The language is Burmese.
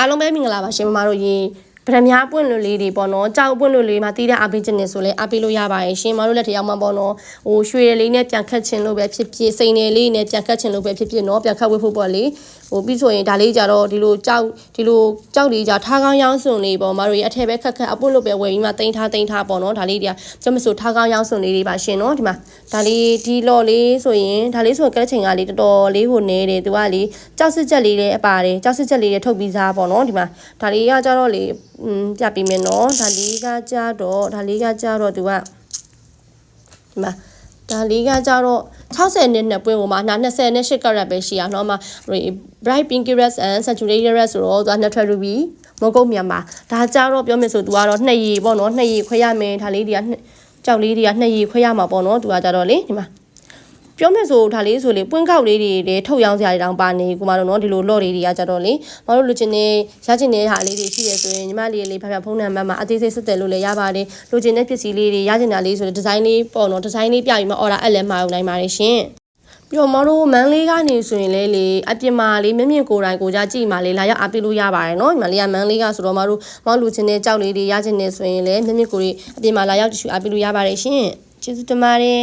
အားလုံးပဲမင်္ဂလာပါရှင်မတို့ရေဗရမ ्या ပွင့်လွတ်လေးတွေပေါ့နော်ကြောက်ပွင့်လွတ်လေးမှာတီးတဲ့အပေးခြင်းနဲ့ဆိုလဲအပေးလို့ရပါတယ်ရှင်မတို့လက်ထရောက်မှာပေါ့နော်ဟိုရွှေလေးနဲ့ပြန်ခတ်ခြင်းလို့ပဲဖြစ်ဖြစ်စိန်နယ်လေးနဲ့ပြန်ခတ်ခြင်းလို့ပဲဖြစ်ဖြစ်နော်ပြန်ခတ်ဝေးဖို့ပေါ့လေဟိုပြီးဆိုရင်ဒါလေးကြတော့ဒီလိုကြောက်လေးကြထားကောင်းရောင်းစွန်လေးပေါ့မတို့ရေအထက်ပဲခတ်အပွင့်လို့ပဲဝယ်ပြီးမှတိန်းထားပေါ့နော်ဒါလေးတွေကကျမဆိုထားကောင်းရောင်းစွန်လေးတွေပါရှင်နော်ဒီမှာဒါလေးဒီလော်လေးဆိုရင်ဒါလေးဆိုကတဲ့ချိန်ကလေးတော်တော်လေးဟိုနေတယ်သူကလေကြောက်စစ်ချက်လေးတွေအပါတယ်ကြောက်စစ်ချက်လေးတွေထုတ်ပြီးသားပေါ့နော်ဒီမှာဒါလေးကကြတော့လေပြပြီးမယ်နော်ဒါလေးကကြတော့သူကဒီမှာဒါလေးကကြတော့60နှစ်ပွင့်ကိုမှ28 carat ပဲရှိရနော်မှာ bright pink red and saturated red ဆိုတော့သူက2 ruby မကုတ်မြန်မာဒါကြတော့ပြောမယ်ဆိုသူကတော့2ရေပေါ့နော်2ရေခွဲရမယ်ဒါလေးတွေကကြောက်လေးတွေက2ရေခွဲရမှာပေါ့နော်သူကကြတော့လေဒီမှာပြောမယ်ဆိုဒါလေးဆိုလေပွင့်ကောက်လေးတွေထုတ်ရောင်းစရာတွေတောင်ပါနေကိုမတို့နော်ဒီလိုလော့လေးတွေကကြတော့လေမတို့လူချင်းနေရချင်တဲ့ဟာလေးတွေရှိရဆိုရင်ညီမလေးဖဖုန်းနံပါတ်မှာအသေးစိတ်ဆက်တယ်လို့လည်းရပါတယ်လူချင်းတဲ့ပစ္စည်းလေးတွေရချင်တာလေးဆိုဒီဇိုင်းလေးပေါ့နော်ဒီဇိုင်းလေးပြပြီးမှ order အပ်လဲမှာယူနိုင်ပါတယ်ရှင်ပြီးတော့မတို့မန်းလေးကနေဆိုရင်လေအပြင်မှာလေးမြင့်ကိုယ်တိုင်ကိုကြကြည့်မှလေးလာရောက်အားပေးလို့ရပါတယ်နော်ညီမလေးကမန်းလေးကဆိုတော့မတို့လူချင်းတဲ့ကြောက်လေးတွေရချင်နေဆိုရင်လေမြင့်ကိုယ်ကြီးအပြင်မှာလာရောက်တ िश ူအားပေးလို့ရပါတယ်ရှင်ကျေးဇူးတင်ပါတယ်